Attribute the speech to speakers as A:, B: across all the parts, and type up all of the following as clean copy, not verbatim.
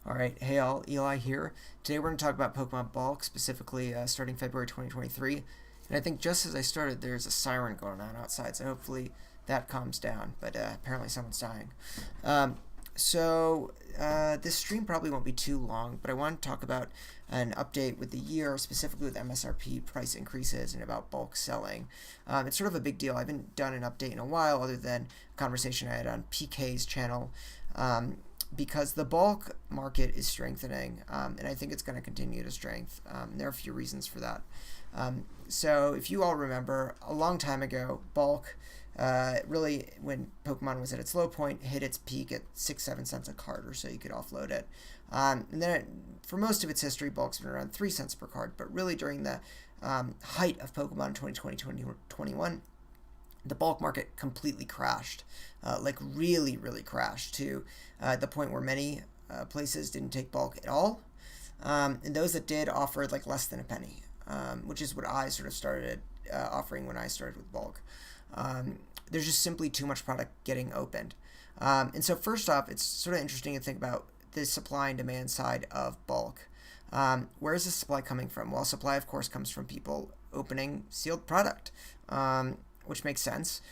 A: Alright, hey all, Eli here. Today we're going to talk about Pokemon Bulk, specifically starting February 2023. And I think just as I started, there's a siren going on outside, so hopefully that calms down. But apparently someone's dying. This stream probably won't be too long, but I want to talk about an update with the year, specifically with MSRP price increases and about bulk selling. It's sort of a big deal. I haven't done an update in a while, other than a conversation I had on PK's channel. Because the bulk market is strengthening, and I think it's going to continue to strengthen. There are a few reasons for that. So if you all remember, a long time ago, bulk, really when Pokemon was at its low point, hit its peak at 6-7 cents a card or so you could offload it. And then for most of its history, bulk's been around 3 cents per card, but really during the height of Pokemon 2020-2021, the bulk market completely crashed, like really crashed to the point where many places didn't take bulk at all. And those that did offered like less than a penny, which is what I sort of started offering when I started with bulk. There's just simply too much product getting opened. And so first off, it's sort of interesting to think about the supply and demand side of bulk. Where is the supply coming from? Well, supply, of course, comes from people opening sealed product. Which makes sense,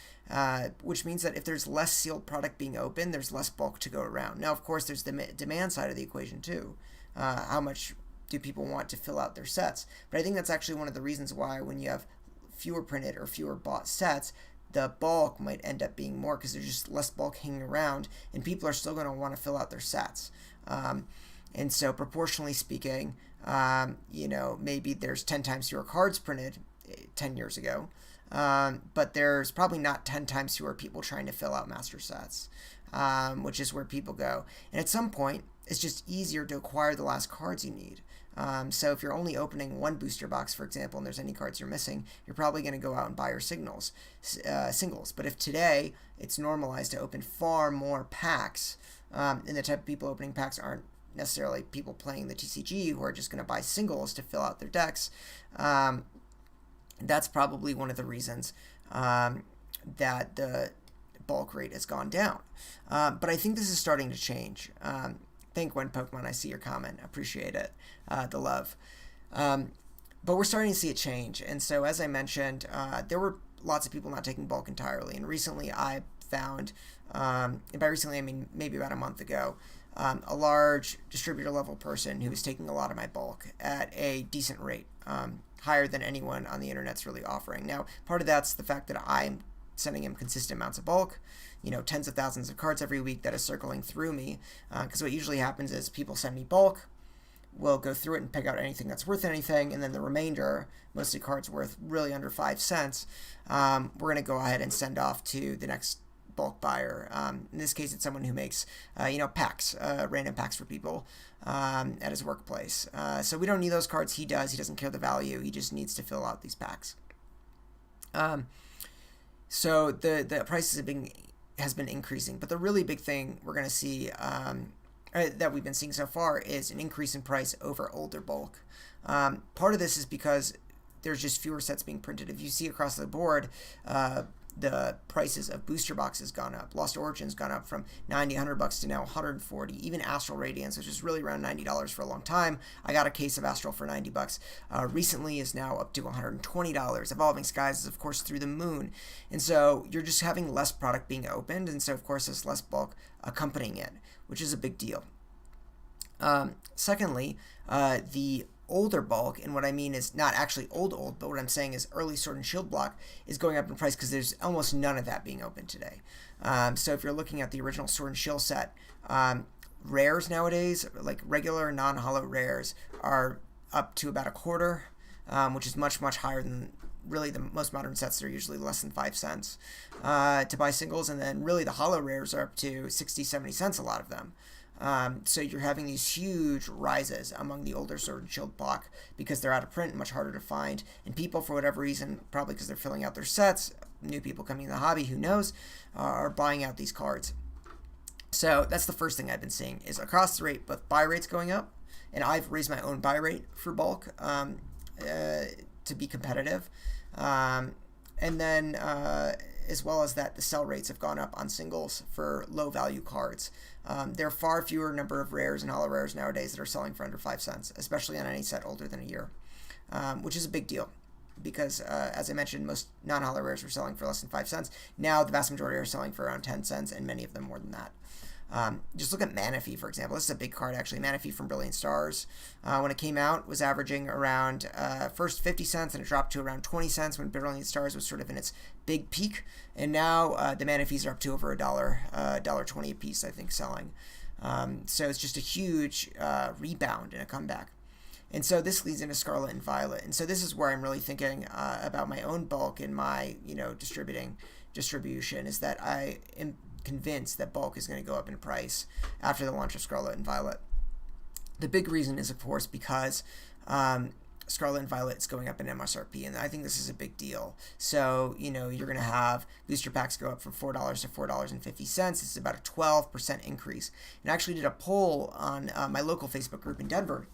A: which means that if there's less sealed product being opened, there's less bulk to go around. Now, of course, there's the demand side of the equation too. How much do people want to fill out their sets? But I think that's actually one of the reasons why when you have fewer printed or fewer bought sets, the bulk might end up being more because there's just less bulk hanging around and people are still going to want to fill out their sets. And so proportionally speaking, maybe there's 10 times fewer cards printed 10 years ago. But there's probably not 10 times fewer people trying to fill out master sets, which is where people go. And at some point, it's just easier to acquire the last cards you need. So if you're only opening one booster box, for example, and there's any cards you're missing, you're probably going to go out and buy your singles. But if today it's normalized to open far more packs, and the type of people opening packs aren't necessarily people playing the TCG who are just going to buy singles to fill out their decks, that's probably one of the reasons that the bulk rate has gone down. But I think this is starting to change. Thank When Pokemon, I see your comment. Appreciate it. The love. But we're starting to see it change. And so as I mentioned, there were lots of people not taking bulk entirely. And recently I found, and by recently I mean maybe about a month ago, a large distributor level person who was taking a lot of my bulk at a decent rate. Higher than anyone on the internet's really offering. Now, part of that's the fact that I'm sending him consistent amounts of bulk, tens of thousands of cards every week that is circling through me, because what usually happens is people send me bulk, we'll go through it and pick out anything that's worth anything, and then the remainder, mostly cards worth really under 5 cents, we're going to go ahead and send off to the next bulk buyer. In this case, it's someone who makes, packs, random packs for people at his workplace. So we don't need those cards. He does. He doesn't care the value. He just needs to fill out these packs. So the prices has been increasing, but the really big thing we're going to see that we've been seeing so far is an increase in price over older bulk. Part of this is because there's just fewer sets being printed. If you see across the board, the prices of booster boxes gone up. Lost Origin's gone up from $90, $100 to now $140. Even Astral Radiance, which is really around $90 for a long time. I got a case of Astral for $90. Recently is now up to $120. Evolving Skies is, of course, through the moon. And so you're just having less product being opened. And so, of course, there's less bulk accompanying it, which is a big deal. Secondly, the older bulk, and what I mean is not actually old, but what I'm saying is early Sword and Shield block is going up in price because there's almost none of that being open today. So if you're looking at the original Sword and Shield set, rares nowadays, like regular non-holo rares, are up to about a quarter, which is much higher than really the most modern sets that are usually less than 5 cents to buy singles, and then really the holo rares are up to 60-70 cents, a lot of them. So you're having these huge rises among the older Sword and Shield block because they're out of print, much harder to find, and people, for whatever reason, probably because they're filling out their sets, new people coming in the hobby, who knows, are buying out these cards. So that's the first thing I've been seeing, is across the rate, both buy rates going up, and I've raised my own buy rate for bulk to be competitive. And then as well as that the sell rates have gone up on singles for low value cards. There are far fewer number of rares and holo rares nowadays that are selling for under 5 cents, especially on any set older than a year, which is a big deal because, as I mentioned, most non-holo rares were selling for less than 5 cents. Now the vast majority are selling for around 10 cents, and many of them more than that. Just look at Manaphy, for example. This is a big card, actually. Manaphy from Brilliant Stars. When it came out, was averaging around first 50 cents, and it dropped to around 20 cents when Brilliant Stars was sort of in its big peak. And now the Manaphy's are up to over $1.20 a piece, I think, selling. So it's just a huge rebound and a comeback. And so this leads into Scarlet and Violet. And so this is where I'm really thinking about my own bulk and my distribution, is that I am convinced that bulk is going to go up in price after the launch of Scarlet and Violet. The big reason is, of course, because Scarlet and Violet is going up in MSRP, and I think this is a big deal. So, you're going to have booster packs go up from $4 to $4.50. It's about a 12% increase. And I actually did a poll on my local Facebook group in Denver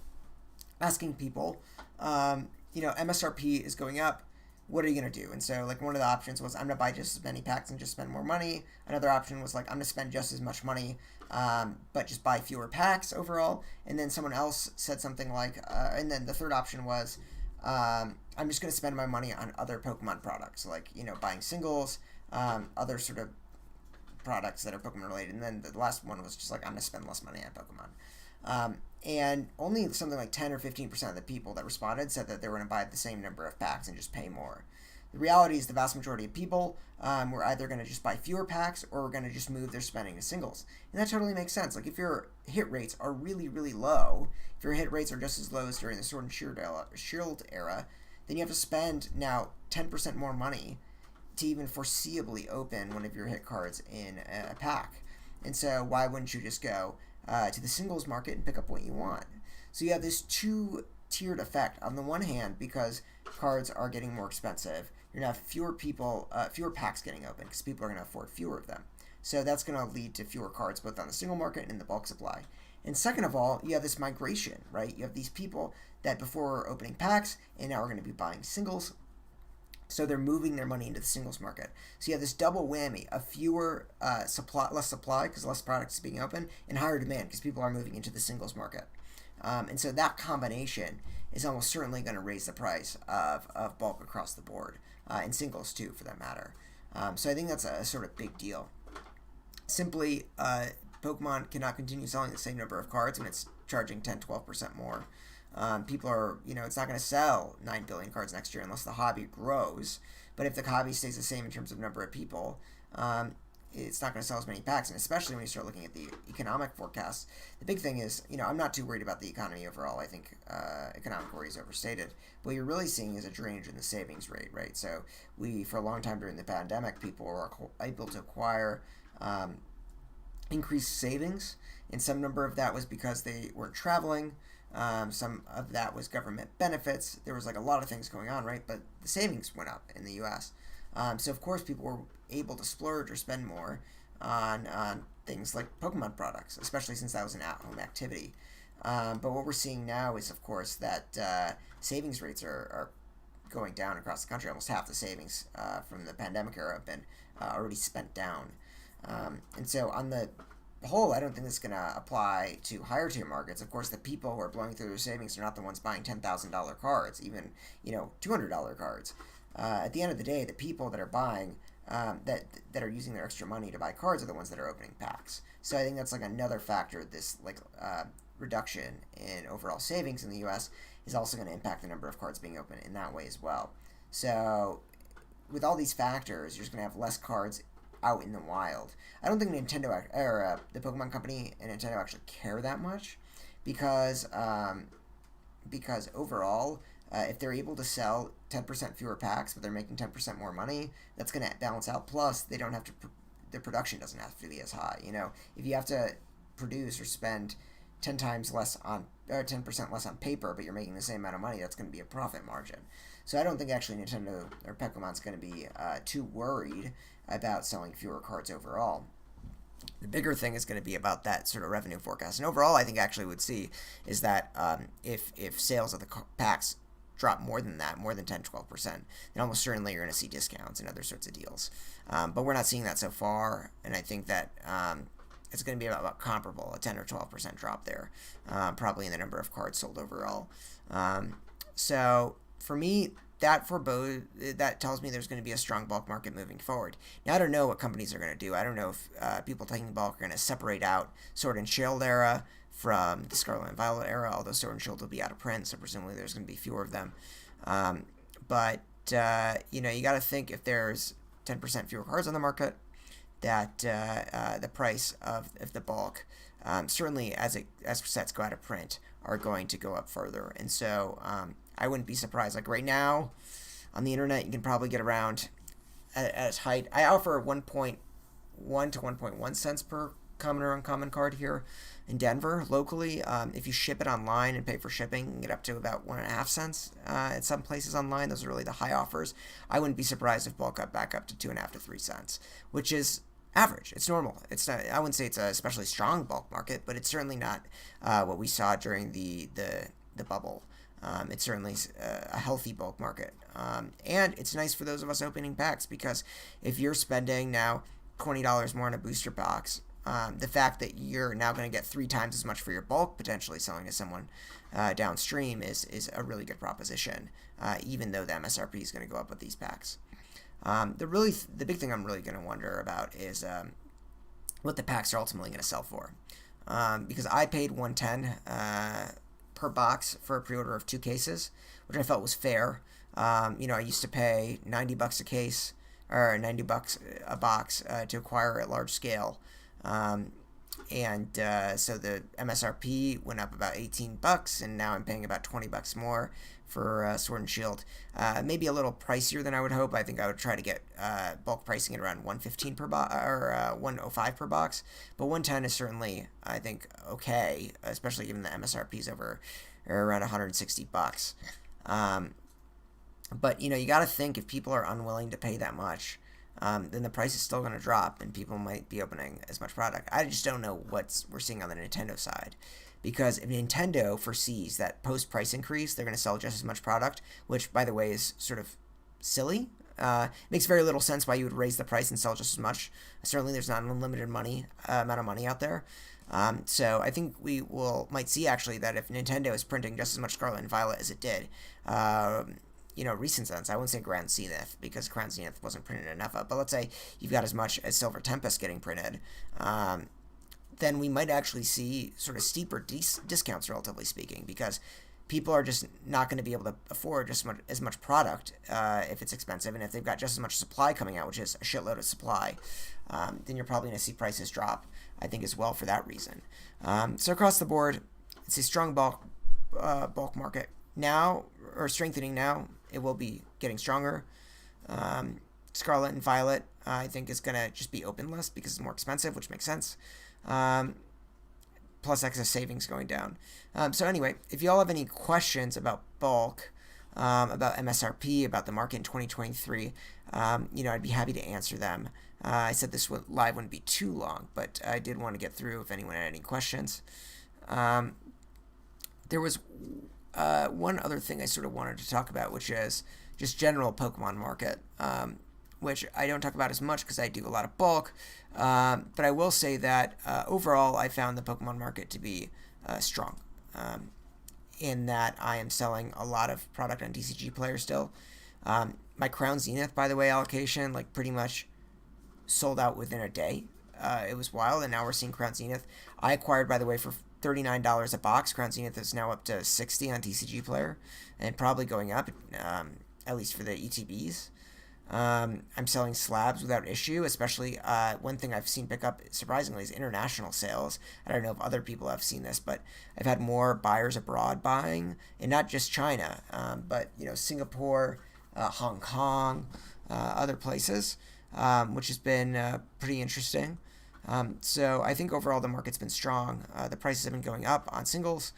A: asking people, MSRP is going up. What are you going to do? And so, one of the options was, I'm going to buy just as many packs and just spend more money. Another option was, I'm going to spend just as much money, but just buy fewer packs overall. And then someone else said something and then the third option was, I'm just going to spend my money on other Pokemon products, buying singles, other sort of products that are Pokemon related. And then the last one was just I'm going to spend less money on Pokemon. And only something like 10 or 15% of the people that responded said that they were going to buy the same number of packs and just pay more. The reality is the vast majority of people were either going to just buy fewer packs or were going to just move their spending to singles. And that totally makes sense. If your hit rates are really, really low, if your hit rates are just as low as during the Sword and Shield era, then you have to spend now 10% more money to even foreseeably open one of your hit cards in a pack. And so why wouldn't you just go to the singles market and pick up what you want? So you have this two-tiered effect. On the one hand, because cards are getting more expensive, you're going to have fewer packs getting open because people are going to afford fewer of them. So that's going to lead to fewer cards both on the single market and in the bulk supply. And second of all, you have this migration, right? You have these people that before were opening packs and now are going to be buying singles. So they're moving their money into the singles market. So you have this double whammy of less supply because less product is being open, and higher demand because people are moving into the singles market. And so that combination is almost certainly going to raise the price of bulk across the board, and singles too, for that matter. So I think that's a sort of big deal. Simply, Pokemon cannot continue selling the same number of cards when it's charging 10-12% more. People are, it's not going to sell 9 billion cards next year unless the hobby grows. But if the hobby stays the same in terms of number of people, it's not going to sell as many packs. And especially when you start looking at the economic forecasts, the big thing is, I'm not too worried about the economy overall. I think economic worry is overstated. What you're really seeing is a drainage in the savings rate, right? So for a long time during the pandemic, people were able to acquire increased savings, and some number of that was because they weren't traveling. Some of that was government benefits. There was a lot of things going on, right? But the savings went up in the U.S. So of course people were able to splurge or spend more on things like Pokemon products, especially since that was an at-home activity. But what we're seeing now is, of course, that savings rates are going down across the country. Almost half the savings from the pandemic era have been already spent down. And so on the whole, I don't think this is going to apply to higher tier markets. Of course, the people who are blowing through their savings are not the ones buying $10,000 cards, even $200 cards. At the end of the day, the people that are buying that are using their extra money to buy cards are the ones that are opening packs. So I think that's another factor. This reduction in overall savings in the U.S. is also going to impact the number of cards being opened in that way as well. So with all these factors, you're just going to have less cards out in the wild. I don't think Nintendo or the Pokemon Company and Nintendo actually care that much, because overall, if they're able to sell 10% fewer packs but they're making 10% more money, that's going to balance out. Plus, they don't have to the production doesn't have to be as high. If you have to produce or spend 10% less on paper, but you're making the same amount of money, that's going to be a profit margin. So I don't think actually Nintendo or Pokemon's going to be too worried about selling fewer cards overall. The bigger thing is going to be about that sort of revenue forecast. And overall, I think actually would see is that if sales of the packs drop more than that, more than 10-12%, then almost certainly you're going to see discounts and other sorts of deals. But we're not seeing that so far, and I think that it's going to be about comparable, a 10 or 12% drop there, probably in the number of cards sold overall. So for me, that tells me there's going to be a strong bulk market moving forward. Now, I don't know what companies are going to do. I don't know if people taking bulk are going to separate out Sword and Shield era from the Scarlet and Violet era, although Sword and Shield will be out of print, so presumably there's going to be fewer of them. But you got to think if there's 10% fewer cards on the market, that the price of the bulk, certainly as sets go out of print, are going to go up further. And so I wouldn't be surprised. Like right now, on the internet, you can probably get around at its height. I offer 1.1 to 1.1 cents per common or uncommon card here in Denver locally. If you ship it online and pay for shipping, you can get up to about 1.5 cents at some places online. Those are really the high offers. I wouldn't be surprised if bulk got back up to 2.5 to 3 cents, which is average. It's normal. It's not. I wouldn't say it's a especially strong bulk market, but it's certainly not what we saw during the bubble. It's certainly a healthy bulk market, and it's nice for those of us opening packs, because if you're spending now $20 more on a booster box, the fact that you're now going to get 3 times as much for your bulk potentially selling to someone downstream is a really good proposition, even though the MSRP is going to go up with these packs. The big thing I'm really going to wonder about is what the packs are ultimately going to sell for, because I paid $110 per box for a pre-order of 2 cases, which I felt was fair. I used to pay $90 a case, or $90 a box to acquire at large scale, and so the MSRP went up about $18, and now I'm paying about $20 more for Sword and Shield. Maybe a little pricier than I would hope. I think I would try to get bulk pricing at around $115 per box, or $105 per box. But $110 is certainly, I think, okay, especially given the MSRP is over or around $160. But you got to think, if people are unwilling to pay that much, then the price is still going to drop, and people might be opening as much product. I just don't know what we're seeing on the Nintendo side. Because if Nintendo foresees that post-price increase, they're going to sell just as much product, which, by the way, is sort of silly. Makes very little sense why you would raise the price and sell just as much. Certainly, there's not an unlimited amount of money out there. So I think we might see, actually, that if Nintendo is printing just as much Scarlet and Violet as it did, recent sense, I wouldn't say Crown Zenith, because Crown Zenith wasn't printed enough of, but let's say you've got as much as Silver Tempest getting printed, then we might actually see sort of steeper discounts, relatively speaking, because people are just not going to be able to afford just as much product if it's expensive, and if they've got just as much supply coming out, which is a shitload of supply, then you're probably going to see prices drop, I think, as well for that reason. So across the board, it's a strong bulk market now, or strengthening now. It will be getting stronger. Scarlet and Violet, I think, is going to just be open less because it's more expensive, which makes sense. Plus excess savings going down. So anyway, if you all have any questions about bulk, about MSRP, about the market in 2023, I'd be happy to answer them. I said this live wouldn't be too long, but I did want to get through if anyone had any questions. There was one other thing I sort of wanted to talk about, which is just general Pokemon market, which I don't talk about as much because I do a lot of bulk, but I will say that overall I found the Pokemon market to be strong, in that I am selling a lot of product on TCGPlayer still. My Crown Zenith, by the way, allocation, pretty much sold out within a day. It was wild, and now we're seeing Crown Zenith. I acquired, by the way, for $39 a box. Crown Zenith is now up to $60 on TCGPlayer, and probably going up, at least for the ETBs. I'm selling slabs without issue, especially one thing I've seen pick up, surprisingly, is international sales. I don't know if other people have seen this, but I've had more buyers abroad buying, and not just China, but Singapore, Hong Kong, other places, which has been pretty interesting. So I think overall the market's been strong. The prices have been going up on singles.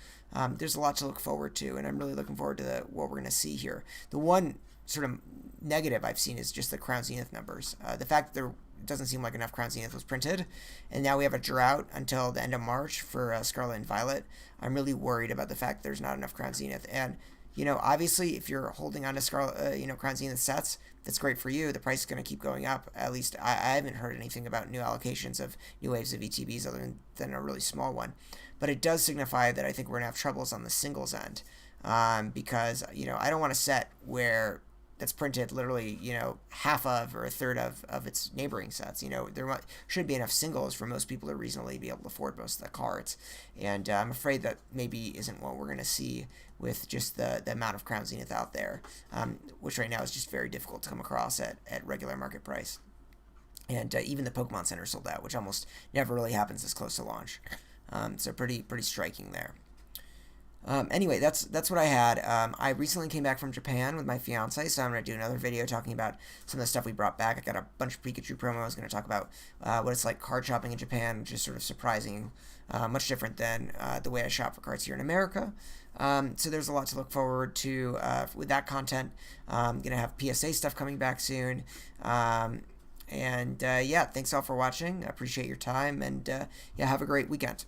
A: There's a lot to look forward to, and I'm really looking forward to what we're going to see here. The one sort of negative I've seen is just the Crown Zenith numbers. The fact that there doesn't seem like enough Crown Zenith was printed, and now we have a drought until the end of March for Scarlet and Violet. I'm really worried about the fact that there's not enough Crown Zenith. And Obviously, if you're holding on to Scarlet, Crown Zenith sets, that's great for you. The price is going to keep going up. At least I haven't heard anything about new allocations of new waves of ETBs other than a really small one. But it does signify that I think we're going to have troubles on the singles end, because I don't want a set where that's printed literally half of or a third of its neighboring sets. There should be enough singles for most people to reasonably be able to afford most of the cards, and I'm afraid that maybe isn't what we're going to see with just the amount of Crown Zenith out there, which right now is just very difficult to come across at regular market price. And even the Pokemon Center sold out, which almost never really happens this close to launch. So pretty striking there. Anyway, that's what I had. I recently came back from Japan with my fiance, so I'm going to do another video talking about some of the stuff we brought back. I got a bunch of Pikachu promos. I was going to talk about what it's like card shopping in Japan, which is sort of surprising, much different than the way I shop for cards here in America. So there's a lot to look forward to with that content. I'm going to have PSA stuff coming back soon. Yeah, thanks all for watching. I appreciate your time, and have a great weekend.